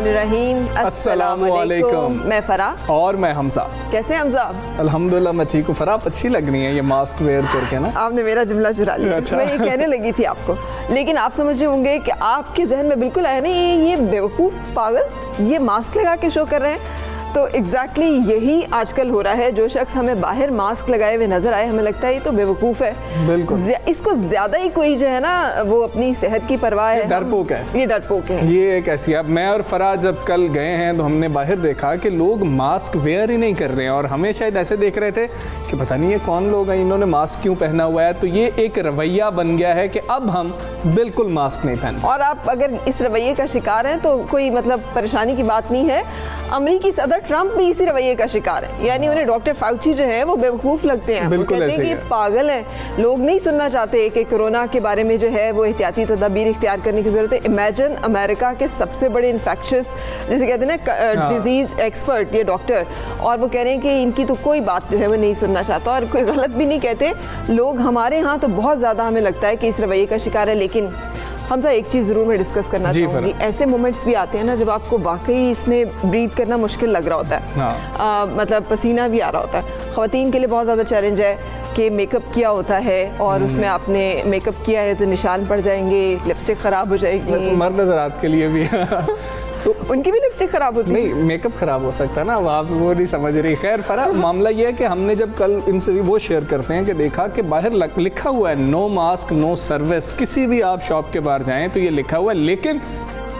रहीम अस्सलामुअलैकुम। मैं फरा और मैं हमजा। कैसे हमजा? अल्हम्दुलिल्लाह मैं ठीक हूँ। फरा आप अच्छी लग रही है ये मास्क वेयर करके ना। आपने मेरा जुमला चुरा लिया। अच्छा। मैं ये कहने लगी थी आपको, लेकिन आप समझ रहे होंगे कि आपके जहन में बिल्कुल आया नहीं ये बेवकूफ़ पागल ये मास्क लगा के शो कर रहे हैं। तो एग्जैक्टली यही आजकल हो रहा है। जो शख्स हमें बाहर मास्क लगाए हुए नजर आए हमें लगता है ये तो बेवकूफ़ है। बिल्कुल। इसको ज्यादा ही कोई जो है ना वो अपनी सेहत की परवाह है, डरपोक है। ये डरपोक है। ये एक ऐसी अब मैं और फरा जब कल गए हैं तो हमने बाहर देखा कि लोग मास्क वेयर ही नहीं कर रहे हैं और हमें शायद ऐसे देख रहे थे कि पता नहीं ये कौन लोग हैं, इन्होंने मास्क क्यों पहना हुआ है। तो ये एक रवैया बन गया है कि अब हम बिल्कुल मास्क नहीं पहनते। और आप अगर इस रवैये का शिकार हैं तो कोई मतलब परेशानी की बात नहीं है। अमेरिकी सदर ट्रंप भी इसी रवैये का शिकार है, यानी उन्हें डॉक्टर फाउची जो है वो बेवकूफ़ लगते हैं। बिल्कुल वो कहते हैं कि पागल हैं, लोग नहीं सुनना चाहते कि कोरोना के बारे में जो है वो एहतियाती तदाबीर इख्तियार करने की ज़रूरत है। इमेजिन अमेरिका के सबसे बड़े इन्फेक्शस जिसे कहते हैं ना डिजीज़ एक्सपर्ट ये डॉक्टर, और वो कह रहे हैं कि इनकी तो कोई बात जो है वो नहीं सुनना चाहता और कोई गलत भी नहीं कहते लोग। हमारे यहाँ तो बहुत ज़्यादा हमें लगता है कि इस रवैये का शिकार है। लेकिन हमजा एक चीज़ ज़रूर मैं डिस्कस करना चाहूँगी, ऐसे मोमेंट्स भी आते हैं ना जब आपको वाकई इसमें ब्रीथ करना मुश्किल लग रहा होता है। मतलब पसीना भी आ रहा होता है। ख़वातीन के लिए बहुत ज़्यादा चैलेंज है कि मेकअप किया होता है और उसमें आपने मेकअप किया है तो निशान पड़ जाएंगे, लिपस्टिक ख़राब हो जाएगी। मर्द हज़रात के लिए भी तो उनकी भी लिपस्टिक खराब होती है। नहीं मेकअप खराब हो सकता है ना, आप वो नहीं समझ रही। खैर फरा मामला ये है कि हमने जब कल इनसे भी वो शेयर करते हैं कि देखा कि बाहर लिखा हुआ है नो मास्क नो सर्विस। किसी भी आप शॉप के बाहर जाएं तो ये लिखा हुआ है, लेकिन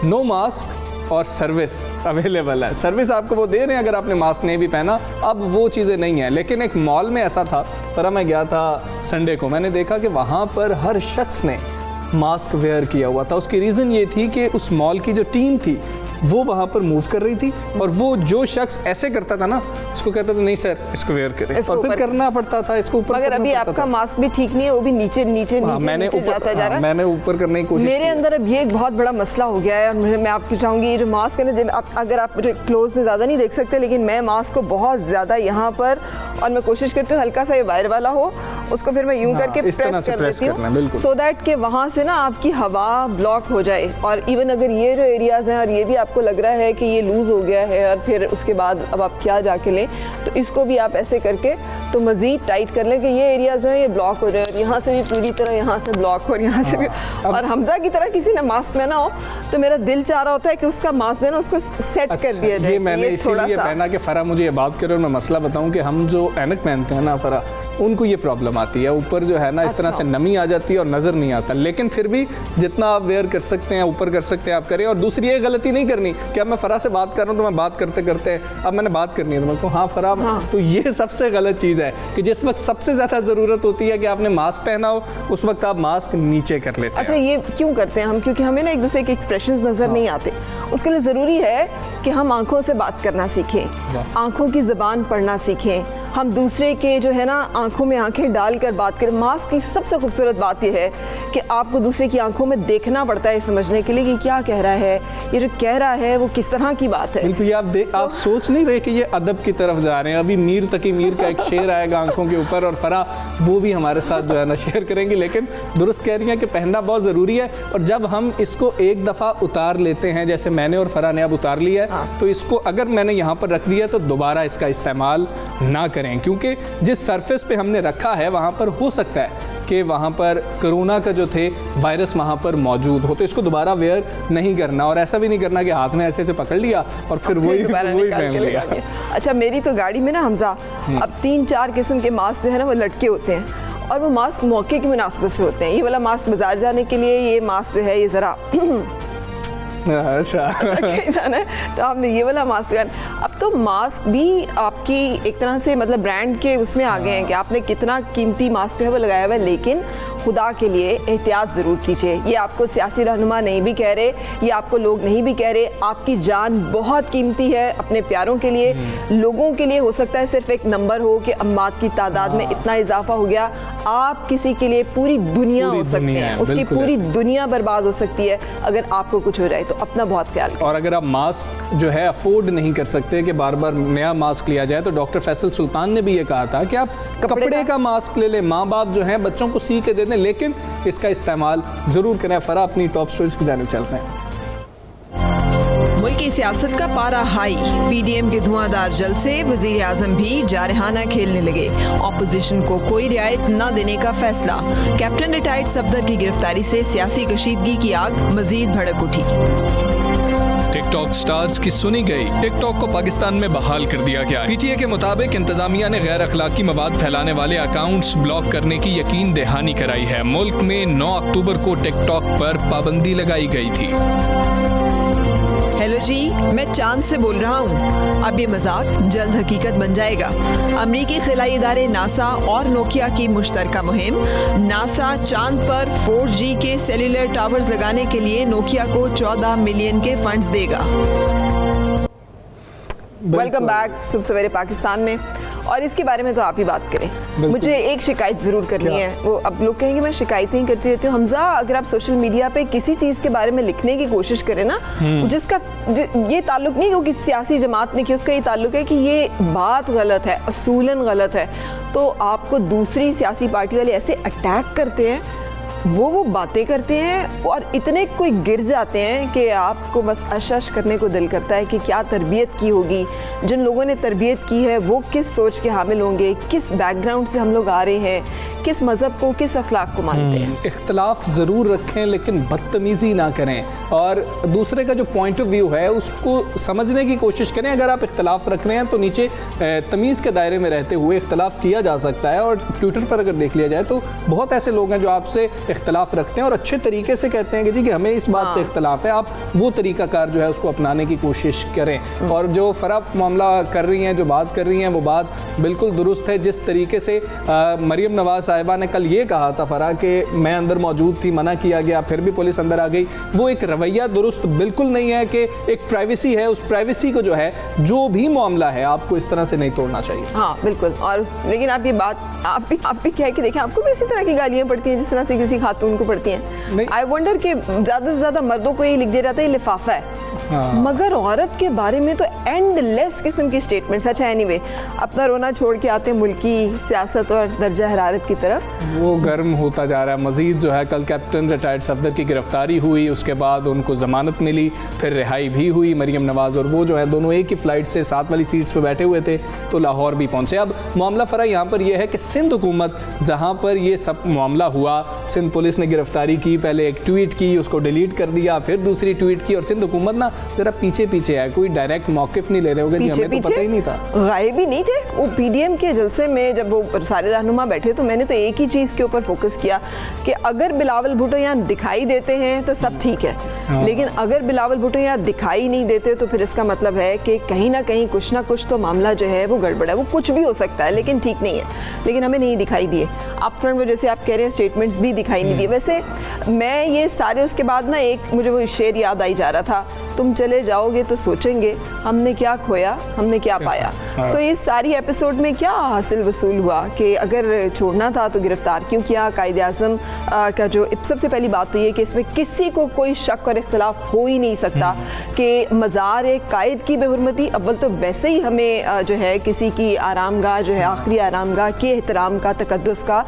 नो मास्क और सर्विस अवेलेबल है। सर्विस आपको वो दे रहे हैं अगर आपने मास्क नहीं भी पहना। अब वो चीज़ें नहीं हैं। लेकिन एक मॉल में ऐसा था, फरा मैं गया था संडे को, मैंने देखा कि वहाँ पर हर शख्स ने मास्क वेयर किया हुआ था। उसकी रीज़न ये थी कि उस मॉल की जो टीम थी वो वहाँ पर मूव कर रही थी और वो जो शख्स ऐसे करता था ना उसको कहता था नहीं सर इसको वेयर करें, और फिर करना पड़ता था इसको ऊपर। मगर अभी आपका मास्क भी ठीक नहीं है, वो भी नीचे नीचे मैंने जाता जा रहा है। मैंने ऊपर करने की कोशिश। मेरे अंदर अब ये एक बहुत बड़ा मसला हो गया है और मैं आपको चाहूँगी ये जो मास्क है ना, अगर आप क्लोज में ज़्यादा नहीं देख सकते लेकिन मैं मास्क को बहुत ज़्यादा यहाँ पर, और मैं कोशिश करती हूँ हल्का सा ये वायर वाला हो, उसको फिर मैं यूँ करके प्रेस कर देती हूँ सो दैट कि वहाँ से ना आपकी हवा ब्लॉक हो जाए। और इवन अगर ये जो एरियाज़ हैं और ये भी आपको लग रहा है कि ये लूज़ हो गया है और फिर उसके बाद अब आप क्या जाके लें, तो इसको भी आप ऐसे करके तो मज़ीद टाइट कर लें कि ये एरिया जो है ये ब्लॉक हो जाए और यहाँ से भी पूरी तरह यहाँ से ब्लॉक और यहाँ से भी। और हमजा की तरह किसी ने मास्क पहना हो तो मेरा दिल चाह रहा होता है कि उसका मास्क है ना उसको सेट कर दिया जाए। ये मैंने इसीलिए पहना कि फरा मुझे ये बात करे और मैं मसला बताऊँ कि हम जो ऐनक पहनते हैं ना फरा, उनको ये प्रॉब्लम आती है, ऊपर जो है ना इस तरह से नमी आ जाती है और नज़र नहीं आता। लेकिन फिर भी जितना आप वेयर कर सकते हैं ऊपर कर सकते हैं आप करें। और दूसरी ये गलती नहीं करनी कि अब मैं फरा से बात कर रहा हूँ तो मैं बात करते करते अब मैंने बात करनी है तो मैं कहूँ हाँ फरा। तो ये सबसे गलत चीज़ है कि जिस वक्त सबसे ज़्यादा ज़रूरत होती है कि आपने मास्क पहना हो उस वक्त आप मास्क नीचे कर लेते हैं। अच्छा ये क्यों करते हैं हम? क्योंकि हमें ना एक दूसरे के एक्सप्रेशंस नज़र नहीं आते। उसके लिए ज़रूरी है कि हम आंखों से बात करना सीखें, आंखों की ज़बान पढ़ना सीखें, हम दूसरे के जो है ना आंखों में आंखें डालकर बात करें। मास्क की सबसे खूबसूरत बात यह है कि आपको दूसरे की आंखों में देखना पड़ता है समझने के लिए कि क्या कह रहा है, ये जो कह रहा है वो किस तरह की बात है। बिल्कुल आप सोच नहीं रहे कि ये अदब की तरफ जा रहे हैं। अभी मीर तकी मीर का एक शेर आएगा आंखों के ऊपर और फरा वो भी हमारे साथ जो है ना शेयर करेंगे। लेकिन दुरुस्त कह रही हैं कि पहनना बहुत ज़रूरी है और जब हम इसको एक दफ़ा उतार लेते हैं जैसे मैंने और फरा ने अब उतार लिया है तो इसको अगर मैंने यहाँ पर रख दिया तो दोबारा इसका इस्तेमाल ना करें, क्योंकि जिस सरफेस पे हमने रखा है वहाँ पर हो सकता है कि वहाँ पर कोरोना का जो थे वायरस वहाँ पर मौजूद हो। तो इसको दोबारा वेयर नहीं करना और ऐसा भी नहीं करना कि हाथ में ऐसे पकड़ लिया और फिर वही पहन लिया। अच्छा मेरी तो गाड़ी में ना हमजा अब 3-4 किस्म के मास्क जो है ना वो लटके होते हैं और वो मास्क मौके की मुनासिबत से होते हैं। ये वाला मास्क बाजार जाने के लिए, ये मास्क जो है ये ज़रा अच्छा जाना है तो आपने ये वाला मास्क। अब तो मास्क भी आपकी एक तरह से मतलब ब्रांड के उसमें आ गए हैं कि आपने कितना कीमती मास्क जो है वो लगाया हुआ है। लेकिन खुदा के लिए एहतियात ज़रूर कीजिए। ये आपको सियासी रहनुमा नहीं भी कह रहे, ये आपको लोग नहीं भी कह रहे, आपकी जान बहुत कीमती है अपने प्यारों के लिए। लोगों के लिए हो सकता है सिर्फ एक नंबर हो कि अम्मात की तादाद में इतना इजाफा हो गया, आप किसी के लिए पूरी दुनिया हो सकते हैं, उसकी पूरी दुनिया बर्बाद हो सकती है अगर आपको कुछ हो जाए। तो अपना बहुत ख्याल करें। और अगर आप मास्क जो है अफोर्ड नहीं कर सकते कि बार बार नया मास्क लिया जाए, तो डॉक्टर फैसल सुल्तान ने भी ये कहा था कि आप कपड़े का मास्क ले लें, माँ बाप जो हैं बच्चों को सी के दे दें, लेकिन इसका इस्तेमाल ज़रूर करें। फरा अपनी टॉप स्टोरीज की जानिब चलते हैं। मुल्क की सियासत का पारा हाई, पीडीएम के धुआंधार जल से वजीर आजम भी जारहाना खेलने लगे, ऑपोजिशन को कोई रियायत न देने का फैसला, कैप्टन रिटायर्ड सफदर की गिरफ्तारी से सियासी कशीदगी की आग मजीद भड़क उठी। टिकटॉक स्टार्स की सुनी गई, टिकटॉक को पाकिस्तान में बहाल कर दिया गया। पीटीए के मुताबिक इंतजामिया ने गैर अखलाकी मवाद फैलाने वाले अकाउंट्स ब्लॉक करने की यकीन दहानी कराई है। मुल्क में 9 अक्टूबर को टिकटॉक पर पाबंदी लगाई गई थी। हेलो जी, मैं चांद से बोल रहा हूँ। अब ये मजाक जल्द हकीकत बन जाएगा। अमरीकी खिलाई इदारे नासा और नोकिया की मुश्तरका मुहिम, नासा चांद पर 4G के सेलुलर टावर्स लगाने के लिए नोकिया को 14 मिलियन के फंड्स देगा। वेलकम बैक सुबह सवेरे पाकिस्तान में। और इसके बारे में तो आप ही बात करें। मुझे एक शिकायत ज़रूर करनी है। वो अब लोग कहेंगे मैं शिकायतें ही करती रहती हूँ। हमजा, अगर आप सोशल मीडिया पे किसी चीज़ के बारे में लिखने की कोशिश करें ना, जिसका ये ताल्लुक नहीं कि किसी सियासी जमात ने किया, उसका ये ताल्लुक है कि ये बात गलत है, असूलन गलत है, तो आपको दूसरी सियासी पार्टी वाले ऐसे अटैक करते हैं, वो बातें करते हैं और इतने कोई गिर जाते हैं कि आपको बस अश करने को दिल करता है कि क्या तरबियत की होगी। जिन लोगों ने तरबियत की है वो किस सोच के हामिल होंगे, किस बैकग्राउंड से हम लोग आ रहे हैं, किस मज़हब को, किस अखलाक को मानते हैं। इख्तलाफ ज़रूर रखें लेकिन बदतमीज़ी ना करें, और दूसरे का जो पॉइंट ऑफ व्यू है उसको समझने की कोशिश करें। अगर आप इख्तलाफ रख रहे हैं तो नीचे तमीज़ के दायरे में रहते हुए इख्तलाफ किया जा सकता है। और ट्विटर पर अगर देख लिया जाए तो बहुत ऐसे लोग हैं जो आपसे इख्तलाफ रखते हैं और अच्छे तरीके से कहते हैं कि जी कि हमें इस बात से इख्तलाफ है, आप वो तरीक़ाकार जो है उसको अपनाने की कोशिश करें। और जो फ़रा मामला कर रही हैं, जो बात कर रही हैं, वो बात बिल्कुल दुरुस्त है। जिस तरीके से मरियम नवाज़ साहिबा ने कल ये कहा था फरा कि मैं अंदर मौजूद थी, मना किया गया, फिर भी पुलिस अंदर आ गई, वो एक रवैया दुरुस्त बिल्कुल नहीं है। कि एक प्राइवेसी है, उस प्राइवेसी को जो है, जो भी मामला है, आपको इस तरह से नहीं तोड़ना चाहिए। हाँ बिल्कुल। और लेकिन आप ये बात आप भी कह के देखें, आपको भी इसी तरह की गालियाँ पड़ती हैं जिस तरह से किसी खातून को पड़ती हैं। आई वंडर कि ज़्यादा से ज़्यादा मर्दों को ये लिख दिया जाता है ये लिफाफा है, मगर औरत के बारे में तो एंडलेस किस्म की स्टेटमेंट्स। अच्छा एनीवे, अपना रोना छोड़ के आते हैं मुल्की सियासत और दर्जा हरारत की तरफ। वो गर्म होता जा रहा है मज़ीद जो है। कल कैप्टन रिटायर्ड सफदर की गिरफ्तारी हुई, उसके बाद उनको ज़मानत मिली, फिर रिहाई भी हुई मरियम नवाज़, और वो जो है दोनों एक ही फ़्लाइट से साथ वाली सीट्स पर बैठे हुए थे तो लाहौर भी पहुँचे। अब मामला फ़रा यहाँ पर यह है कि सिंध हुकूमत जहाँ पर ये सब मामला हुआ, सिंध पुलिस ने गिरफ्तारी की, पहले एक ट्वीट की, उसको डिलीट कर दिया, फिर दूसरी ट्वीट की, और सिंध हुकूमत ना जरा पीछे पीछे है, कोई डायरेक्ट मौक़िफ़ नहीं ले रहे होंगे, हमें तो पता ही नहीं था, गायब ही नहीं थे। वो पीडीएम के जलसे में जब वो सारे रहनुमा बैठे तो मैंने तो एक ही चीज़ के ऊपर फोकस किया कि अगर बिलावल भुट्टो यहाँ दिखाई देते हैं तो सब ठीक है, लेकिन अगर बिलावल भुट्टो यहाँ दिखाई नहीं देते तो फिर इसका मतलब है कि कहीं ना कुछ तो मामला जो है वो गड़बड़ है। वो कुछ भी हो सकता है लेकिन ठीक नहीं है, लेकिन हमें नहीं दिखाई दिए। आप फ्रंट में जैसे आप कह रहे हैं स्टेटमेंट्स भी दिखाई नहीं दिए। वैसे मैं ये सारे उसके बाद ना एक मुझे वो शेर याद आई जा रहा था, तुम चले जाओगे तो सोचेंगे हमने क्या खोया हमने क्या पाया। सो इस सारी एपिसोड में क्या हासिल वसूल हुआ कि अगर छोड़ना था तो गिरफ्तार क्यों किया। कायदे आज़म का जो सबसे पहली बात तो ये कि इसमें किसी को कोई शक और इख्तलाफ हो ही नहीं सकता कि मज़ार एक कायद की बेहुरमती, अव्वल तो वैसे ही हमें जो है किसी की आरामगाह जो है आखिरी आरामगाह के एहतराम का, तकद्दुस का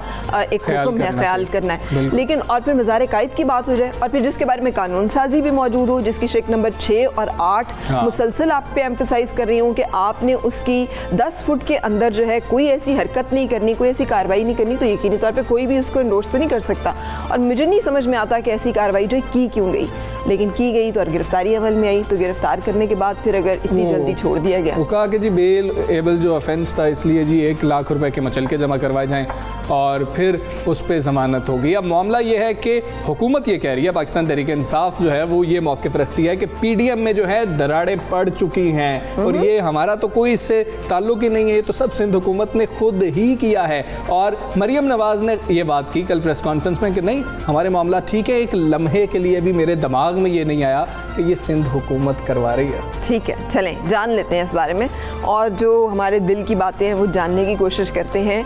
एक हुक्म है, ख्याल करना है। लेकिन और फिर मज़ार कायद की बात हो जाए और फिर जिसके बारे में कानून साजी भी मौजूद हो, जिसकी शिक नंबर 6 और 8 मुसलसल आप पे एम्फसाइज कर रही हूँ कि आपने उसकी 10 फुट के अंदर जो है कोई ऐसी हरकत नहीं करनी, कोई ऐसी कार्रवाई नहीं करनी, तो यकीनी तौर पे कोई भी उसको एंडोर्स तो नहीं कर सकता। और मुझे नहीं समझ में आता कि ऐसी कार्रवाई जो की क्यों गई, लेकिन की गई तो और गिरफ्तारी अमल में आई, तो गिरफ्तार करने के बाद फिर अगर इतनी जल्दी छोड़ दिया गया, वो कहा कि जी बेल एबल जो ऑफेंस था इसलिए जी 1 लाख रुपए के मचलके जमा करवाए जाएं और फिर उस पर ज़मानत होगी। अब मामला ये है कि हुकूमत ये कह रही है, पाकिस्तान तहरीक इंसाफ जो है वो ये मौक़िफ़ रखती है कि पीडीएम में जो है दरारें पड़ चुकी हैं और ये हमारा तो कोई इससे ताल्लुक ही नहीं है, ये तो सब सिंध हुकूमत ने खुद ही किया है। और मरियम नवाज ने ये बात की कल प्रेस कॉन्फ्रेंस में कि नहीं हमारे मामला ठीक है, एक लम्हे के लिए भी मेरे दिमाग में ये नहीं आया कि ये सिंध हुकूमत करवा रही है। ठीक है, चलें जान लेते हैं इस बारे में और जो हमारे दिल की बातें हैं वो जानने की कोशिश करते हैं।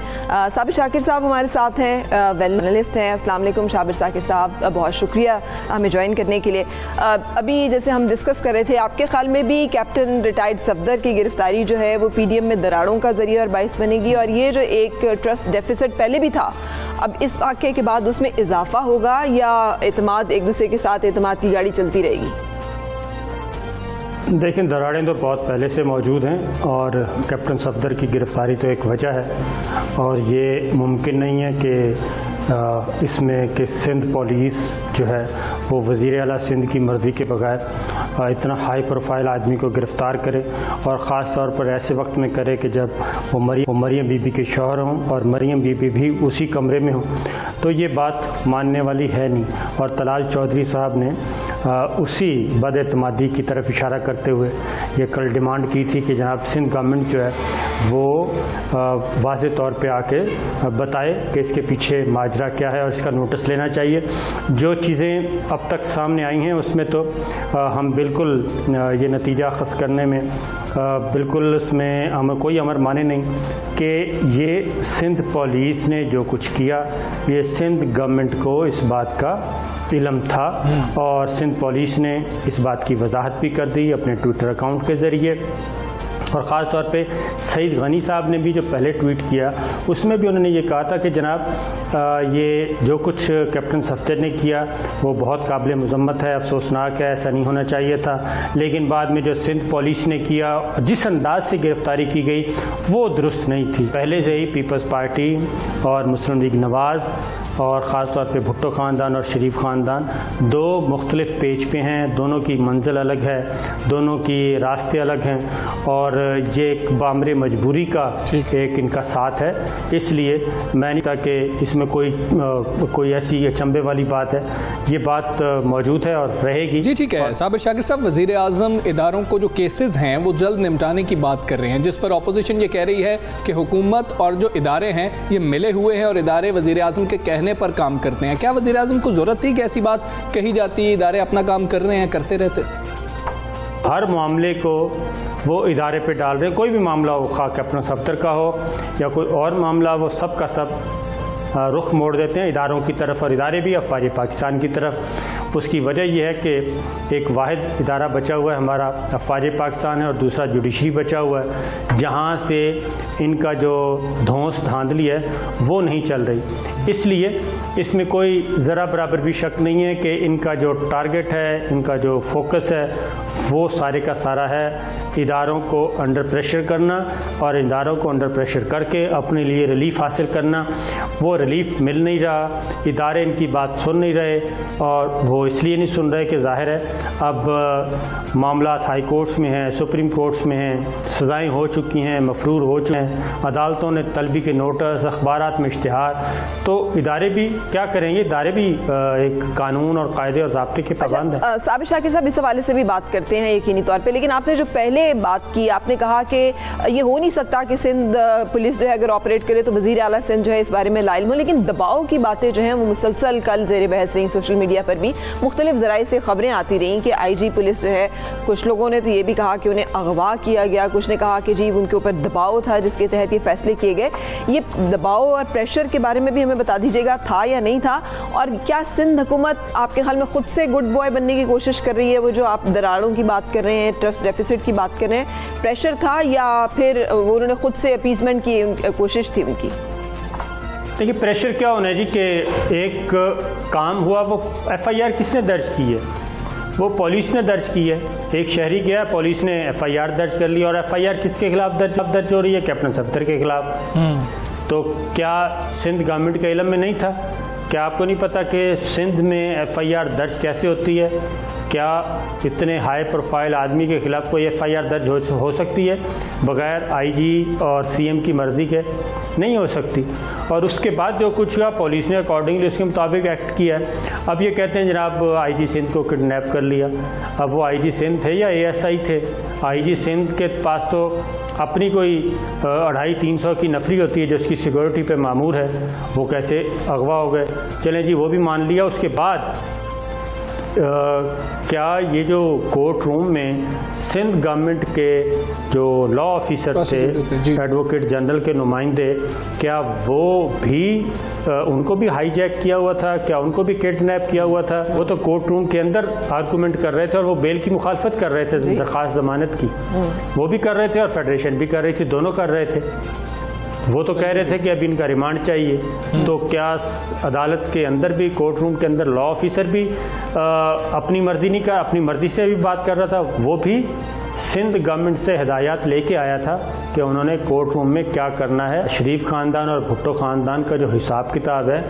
साबिर शाकिर साहब हमारे साथ हैं, वेल एनालिस्ट हैं। अस्सलाम वालेकुम साबिर शाकिर साहब, बहुत शुक्रिया हमें ज्वाइन करने के लिए। अभी जैसे हम डिस्कस कर रहे थे, आपके ख्याल में भी कैप्टन रिटायर्ड सफदर की गिरफ्तारी जो है वो पीडीएम में दरारों का जरिया और बाइस बनेगी, और ये जो एक ट्रस्ट डेफिसिट पहले भी था अब इस वाक़े के बाद उसमें इजाफा होगा या एतमाद एक दूसरे के साथ एतमाद की गाड़ी चलती रहेगी? देखें, दरारें तो बहुत पहले से मौजूद हैं और कैप्टन सफदर की गिरफ्तारी तो एक वजह है, और ये मुमकिन नहीं है कि इसमें कि सिंध पुलिस जो है वो वज़ीर आला सिंध की मर्ज़ी के बगैर इतना हाई प्रोफाइल आदमी को गिरफ़्तार करे, और ख़ास तौर पर ऐसे वक्त में करे कि जब वो मरियम बीबी के शौहर हों और मरियम बीबी भी उसी कमरे में हों, तो ये बात मानने वाली है नहीं। और तलाल चौधरी साहब ने उसी बदएतमादी की तरफ इशारा करते हुए ये कल डिमांड की थी कि जनाब सिंध गवर्नमेंट जो है वो वाज़े तौर पे आके बताए कि इसके पीछे माजरा क्या है और इसका नोटिस लेना चाहिए। जो चीज़ें अब तक सामने आई हैं उसमें तो हम बिल्कुल ये नतीजा अख़ज़ करने में बिल्कुल उसमें हम कोई अमर माने नहीं कि ये सिंध पुलिस ने जो कुछ किया ये सिंध गवर्नमेंट को इस बात का इल्म था, और सिंध पुलिस ने इस बात की वजाहत भी कर दी अपने ट्विटर अकाउंट के ज़रिए। और ख़ास तौर पे सईद गनी साहब ने भी जो पहले ट्वीट किया उसमें भी उन्होंने ये कहा था कि जनाब ये जो कुछ कैप्टन सफदर ने किया वो बहुत काबिल मज़म्मत है, अफसोसनाक है, ऐसा नहीं होना चाहिए था। लेकिन बाद में जो सिंध पुलिस ने किया, जिस अंदाज से गिरफ़्तारी की गई वो दुरुस्त नहीं थी। पहले से ही पीपल्स पार्टी और मुस्लिम लीग नवाज़ और ख़ास तौर पे भुट्टो ख़ानदान और शरीफ ख़ानदान दो मुख्तलिफ़ पेज पे हैं, दोनों की मंजिल अलग है, दोनों की रास्ते अलग हैं, और ये एक बामरे मजबूरी का एक इनका साथ है। इसलिए मैं नहीं था कि इसमें कोई ऐसी अचंभे वाली बात है, ये बात मौजूद है और रहेगी। जी ठीक है। साबिर शाकिर साहब, वज़ीर आज़म इदारों को जो केसेस हैं वो जल्द निपटाने की बात कर रहे हैं, जिस पर अपोजिशन ये कह रही है कि हुकूमत और जो इदारे हैं ये मिले हुए हैं और इदारे वज़ीर आज़म के कहने पर काम करते हैं। क्या वज़ीर आज़म को ज़रूरत थी कि ऐसी बात कही जाती है? इदारे अपना काम कर रहे हैं, करते रहते। हर मामले को वो इदारे पे डाल रहे हैं, कोई भी मामला हो, खा कैप्टन सफदर का हो या कोई और मामला, वो सब का सब रुख मोड़ देते हैं इदारों की तरफ, और इदारे भी अफवाज पाकिस्तान की तरफ। उसकी वजह यह है कि एक वाहिद इदारा बचा हुआ है हमारा, अफवाज पाकिस्तान है, और दूसरा जुडिशरी बचा हुआ है, जहाँ से इनका जो धौंस धांधली है वो नहीं चल रही। इसलिए इसमें कोई ज़रा बराबर भी शक नहीं है कि इनका जो टारगेट है, इनका जो फोकस है वो सारे का सारा है इदारों को अंडर प्रेशर करना, और इदारों को अंडर प्रेशर करके अपने लिए रिलीफ हासिल करना। वो रिलीफ मिल नहीं रहा, इदारे इनकी बात सुन नहीं रहे, और वो इसलिए नहीं सुन रहे कि जाहिर है अब मामला हाई कोर्ट्स में हैं, सुप्रीम कोर्ट्स में हैं, सज़ाएँ हो चुकी हैं, मफरूर हो चुके हैं, अदालतों ने तलबी के नोटिस, अखबारात में इश्तिहार, तो इदारे भी क्या करेंगे? इदारे भी एक कानून और कायदे और ज़ाब्ते के पाबंद हैं। साबिर शाकिर साहब, इस हवाले से भी बात करते हैं यकीनी तौर पे, लेकिन आपने जो पहले बात की, आपने कहा कि ये हो नहीं सकता कि सिंध पुलिस जो है अगर ऑपरेट करे तो वज़ीर आला सिंध जो है इस बारे में लाइल हो, लेकिन दबाव की बातें जो हैं वो मुसलसल कल ज़ेर बहस रही। सोशल मीडिया पर भी मुख्तलिफ ज़राए से ख़बरें आती रहीं कि IG पुलिस जो है, कुछ लोगों ने तो ये भी कहा कि उन्हें अगवा किया गया, कुछ ने कहा कि जी उनके ऊपर दबाव था जिसके तहत ये फैसले किए गए। ये दबाव और प्रेशर के बारे में भी हमें बता दीजिएगा, था या नहीं था, और क्या सिंध हुकूमत आपके ख्याल में खुद से गुड बॉय बनने की कोशिश कर रही है? वो जो आप दरारों की बात कर रहे हैं, ट्रस्ट डेफिसिट की बात कर रहे हैं, प्रेशर था या फिर वो उन्होंने खुद से अपीसमेंट की कोशिश थी उनकी? देखिए, प्रेशर क्या होना है जी कि एक काम हुआ, वो FIR किसने दर्ज की है? वो पुलिस ने दर्ज की है। एक शहरी गया, पुलिस ने FIR दर्ज कर ली, और FIR किसके खिलाफ दर्ज हो रही है? कैप्टन सफदर के खिलाफ। तो क्या सिंध गवर्नमेंट के इल्म में नहीं था? क्या आपको नहीं पता कि सिंध में FIR दर्ज कैसे होती है? क्या इतने हाई प्रोफाइल आदमी के खिलाफ कोई FIR दर्ज हो सकती है बगैर IG और CM की मर्ज़ी के? नहीं हो सकती। और उसके बाद जो कुछ हुआ पुलिस ने अकॉर्डिंगली उसके मुताबिक एक्ट किया है। अब ये कहते हैं जनाब IG सिंध को किडनैप कर लिया। अब वो IG सिंध थे या ASI थे? IG सिंध के पास तो अपनी कोई 250-300 की नफरी होती है जो उसकी सिक्योरिटी पे मामूर है, वो कैसे अगवा हो गए? चलें जी, वो भी मान लिया। उसके बाद क्या ये जो कोर्ट रूम में सिंध गवर्नमेंट के जो लॉ ऑफिसर थे, एडवोकेट जनरल के नुमाइंदे, क्या वो भी उनको भी हाईजैक किया हुआ था? क्या उनको भी किडनैप किया हुआ था? वो तो कोर्ट रूम के अंदर आर्गूमेंट कर रहे थे और वो बेल की मुखालफत कर रहे थे, दरख्वास्त जमानत की वो भी कर रहे थे और फेडरेशन भी कर रही थी, दोनों कर रहे थे। वो तो कह रहे थे कि अब इनका रिमांड चाहिए। तो क्या अदालत के अंदर भी, कोर्ट रूम के अंदर लॉ ऑफिसर भी अपनी मर्ज़ी नहीं कर, अपनी मर्ज़ी से भी बात कर रहा था? वो भी सिंध गवर्नमेंट से हिदायत लेके आया था कि उन्होंने कोर्ट रूम में क्या करना है। शरीफ ख़ानदान और भुट्टो ख़ानदान का जो हिसाब किताब है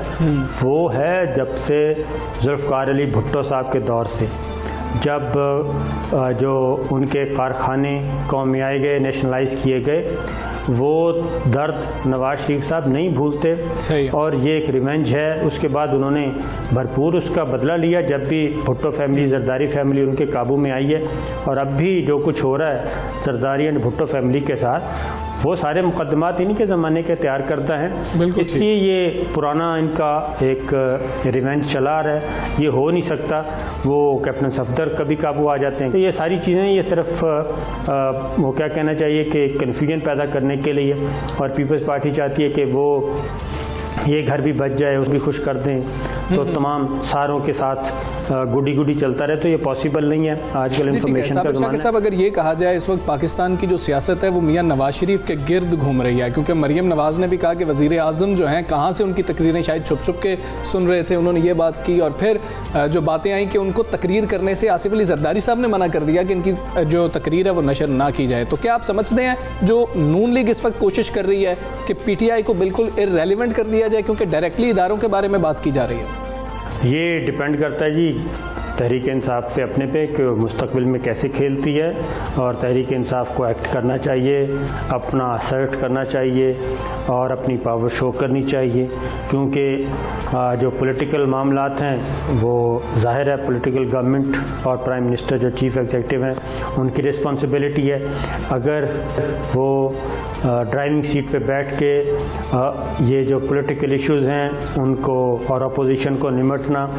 वो है जब से जुल्फ़िकार अली भुट्टो साहब के दौर से, जब जो उनके कारखाने कौमियाए गए, नेशनलाइज किए गए, वो दर्द नवाज शरीफ साहब नहीं भूलते और ये एक रिवेंज है। उसके बाद उन्होंने भरपूर उसका बदला लिया जब भी भुट्टो फैमिली, जरदारी फैमिली उनके काबू में आई है। और अब भी जो कुछ हो रहा है जरदारी एंड भुट्टो फैमिली के साथ, वो सारे मुकदमात इन्हीं के ज़माने के तैयार करता है। इसलिए ये पुराना इनका एक रिवेंज चला आ रहा है, ये हो नहीं सकता। वो कैप्टन सफदर कभी काबू आ जाते हैं। तो ये सारी चीज़ें ये सिर्फ वो क्या कहना चाहिए कि कन्फ्यूजन पैदा करने के लिए, और पीपल्स पार्टी चाहती है कि वो ये घर भी बच जाए, उसको भी खुश कर दें, तो तमाम सारों के साथ गुडी गुडी चलता रहे। तो ये पॉसिबल नहीं है आजकल इंफॉर्मेशन का ज़माना है। साहब, अगर ये कहा जाए इस वक्त पाकिस्तान की जो सियासत है वो मियां नवाज शरीफ के गिर्द घूम रही है, क्योंकि मरियम नवाज़ ने भी कहा कि वज़ीर आज़म जो हैं कहाँ से उनकी तकरीरें शायद छुप छुप के सुन रहे थे, उन्होंने ये बात की। और फिर जो बातें आई कि उनको तकरीर करने से आसिफ अली जरदारी साहब ने मना कर दिया कि इनकी जो तकरीर है वो नशर ना की जाए। तो क्या आप समझते हैं जो नून लीग इस वक्त कोशिश कर रही है कि PTI को बिल्कुल इररेलेवेंट कर दिया जाए, क्योंकि डायरेक्टली इदारों के बारे में बात की जा रही है? ये डिपेंड करता है जी तहरीक इंसाफ पे, अपने पे, कि मुस्तकबिल में कैसे खेलती है। और तहरीक इंसाफ को एक्ट करना चाहिए, अपना असर्ट करना चाहिए और अपनी पावर शो करनी चाहिए, क्योंकि जो पॉलिटिकल मामलात हैं वो ज़ाहिर है पॉलिटिकल गवर्नमेंट और प्राइम मिनिस्टर जो चीफ़ एग्जीक्यूटिव हैं उनकी रिस्पॉन्सिबिलिटी है। अगर वो ड्राइविंग सीट पे बैठ के ये जो पॉलिटिकल इश्यूज़ हैं उनको और अपोजिशन को निमटना,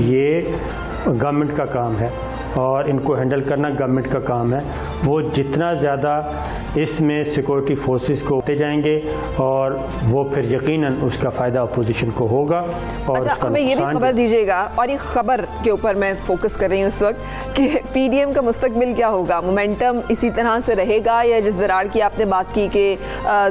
ये गवर्नमेंट का काम है और इनको हैंडल करना गवर्नमेंट का काम है। वो जितना ज़्यादा इसमें सिक्योरिटी फोर्सेस को होते जाएंगे और वो फिर यकीनन उसका फ़ायदा अपोजिशन को होगा। और अच्छा, हमें ये भी खबर दीजिएगा, और ये खबर के ऊपर मैं फोकस कर रही हूँ इस वक्त, कि PDM का मुस्तकबिल क्या होगा? मोमेंटम इसी तरह से रहेगा या जिस दरार की आपने बात की कि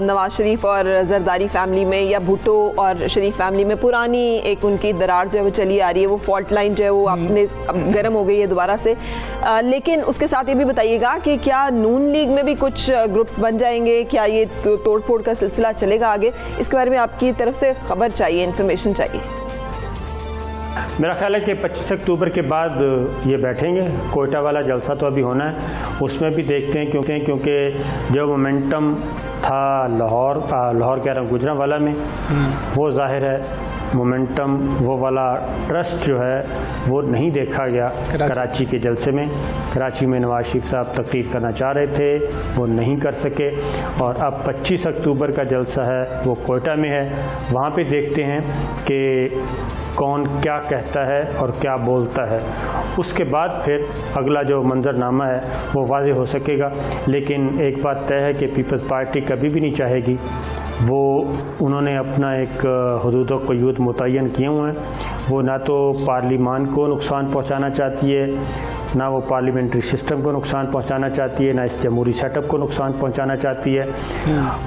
नवाज शरीफ और जरदारी फैमिली में या भुट्टो और शरीफ फैमिली में पुरानी एक उनकी दरार जो है वो चली आ रही है, वो फॉल्ट लाइन जो है वो अपने गर्म हो गई है दोबारा से। लेकिन उसके साथ ये भी बताइएगा कि क्या नून लीग में भी कुछ ग्रुप्स बन जाएंगे? क्या ये तोड़ फोड़ का सिलसिला चलेगा आगे? इसके बारे में आपकी तरफ से खबर चाहिए, इन्फॉर्मेशन चाहिए। मेरा ख्याल है कि 25 अक्टूबर के बाद ये बैठेंगे। कोयटा वाला जलसा तो अभी होना है, उसमें भी देखते हैं, क्योंकि जो मोमेंटम था लाहौर कह रहा हूँ गुजरांवाला में, वो जाहिर है मोमेंटम, वो वाला ट्रस्ट जो है वो नहीं देखा गया कराची के जलसे में। कराची में नवाज शरीफ साहब तकरीर करना चाह रहे थे, वो नहीं कर सके, और अब 25 अक्टूबर का जलसा है वो कोयटा में है। वहाँ पे देखते हैं कि कौन क्या कहता है और क्या बोलता है, उसके बाद फिर अगला जो मंजरनामा है वो वाज़ेह हो सकेगा। लेकिन एक बात तय है कि पीपल्स पार्टी कभी भी नहीं चाहेगी, वो उन्होंने अपना एक हुदूद व क़यूद मुतय्यन किए हुए हैं। वो ना तो पार्लिमान को नुकसान पहुंचाना चाहती है, ना वो पार्लियामेंट्री सिस्टम को नुकसान पहुंचाना चाहती है, ना इस जमहूरी सेटअप को नुकसान पहुंचाना चाहती है,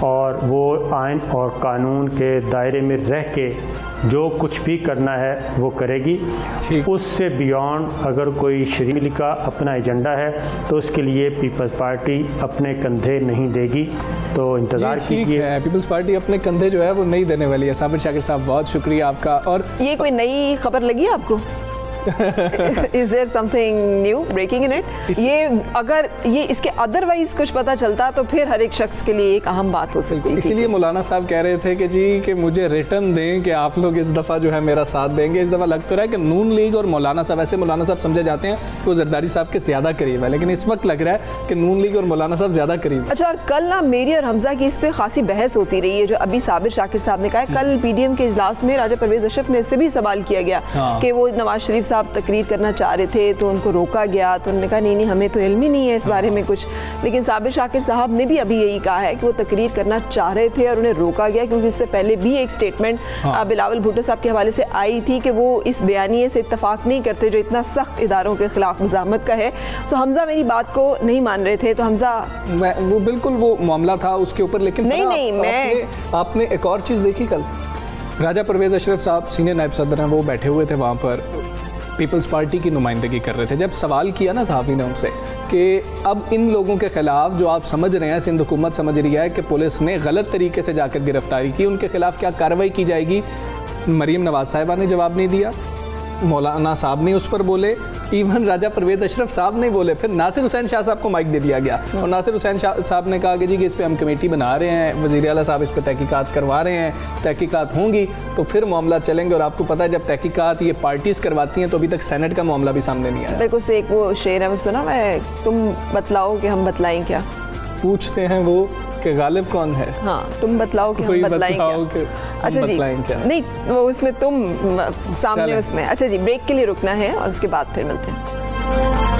और वो आइन और कानून के दायरे में रह के जो कुछ भी करना है वो करेगी। उससे बियॉन्ड अगर कोई शरीफ का अपना एजेंडा है तो उसके लिए पीपल्स पार्टी अपने कंधे नहीं देगी। तो इंतज़ार कीजिए। पीपल्स पार्टी अपने कंधे जो है वो नहीं देने वाली है। साबिर शाकिर साहब, बहुत शुक्रिया आपका। और ये कोई नई खबर लगी आपको? Is there something new breaking in it? ये अगर ये इसके अदरवाइज कुछ पता चलता तो फिर हर एक शख्स के लिए एक अहम बात हो सकती है। इसीलिए मौलाना साहब कह रहे थे कि जी कि मुझे रिटर्न दें कि आप लोग इस दफ़ा जो है मेरा साथ देंगे। इस दफ़ा लग तो रहा है कि नून लीग और मौलाना साहब, ऐसे मौलाना साहब समझे जाते हैं कि वो जरदारी साहब के ज़्यादा करीब है, लेकिन इस वक्त लग रहा है कि नून लीग और मौलाना साहब ज़्यादा करीब। अच्छा, और कल ना मेरी और हमजा की इस पर खासी बहस होती रही है, जो अभी साबिर शाकिर साहब ने कहा है। कल पीडीएम के इजलास में राजा परवेज अशरफ ने इससे भी सवाल किया गया कि वो नवाज शरीफ साहब तकरीर करना चाह रहे थे तो उनको रोका गया, तो उन्होंने कहा नहीं हमें तो इल्म ही नहीं है इस बारे में कुछ। लेकिन साबिर शाकिर साहब ने भी अभी यही कहा है कि वो तकरीर करना चाह रहे थे और उन्हें रोका गया, क्योंकि उससे पहले भी एक स्टेटमेंट बिलावल भुट्टो साहब के हवाले से आई थी कि वो इस बयानिए से इत्तफाक नहीं करते जो इतना सख्त इदारों के खिलाफ मज़ामत का है। तो हमजा मेरी बात को नहीं मान रहे थे, तो हमजा वो बिल्कुल वो मामला था उसके ऊपर। लेकिन नहीं, मैं आपने एक और चीज़ देखी कल, राजा परवेज अशरफ साहब सीनियर नायब सदर हैं, वो बैठे हुए थे वहाँ पर, पीपल्स पार्टी की नुमाइंदगी कर रहे थे। जब सवाल किया ना सहाफ़ी ने उनसे कि अब इन लोगों के ख़िलाफ़ जो आप समझ रहे हैं, सिंध हुकूमत समझ रही है कि पुलिस ने गलत तरीके से जाकर गिरफ्तारी की, उनके ख़िलाफ़ क्या कार्रवाई की जाएगी? मरीम नवाज़ साहिबा ने जवाब नहीं दिया, मौलाना साहब नहीं उस पर बोले, इवन राजा परवेज अशरफ साहब नहीं बोले। फिर नासिर हुसैन शाह साहब को माइक दे दिया गया और नासिर हुसैन शाह साहब ने कहा कि जी कि इस पर हम कमेटी बना रहे हैं, वज़ीर आला साहब इस पर तहकीकात करवा रहे हैं, तहकीकात होंगी तो फिर मामला चलेंगे। और आपको पता है जब तहकीकात ये पार्टीज़ करवाती हैं तो अभी तक सेनेट का मामला भी सामने नहीं आया। देखो से एक वो शेर है, मैं सुना मैं, तुम बतलाओ कि हम बतलाएं क्या, पूछते हैं वो कि गालिब कौन है। हाँ, तुम बतलाओ कि हम बतलाएं क्या। अच्छा जी, क्या? नहीं वो उसमें तुम सामने चलें। उसमें। अच्छा जी, ब्रेक के लिए रुकना है और उसके बाद फिर मिलते हैं।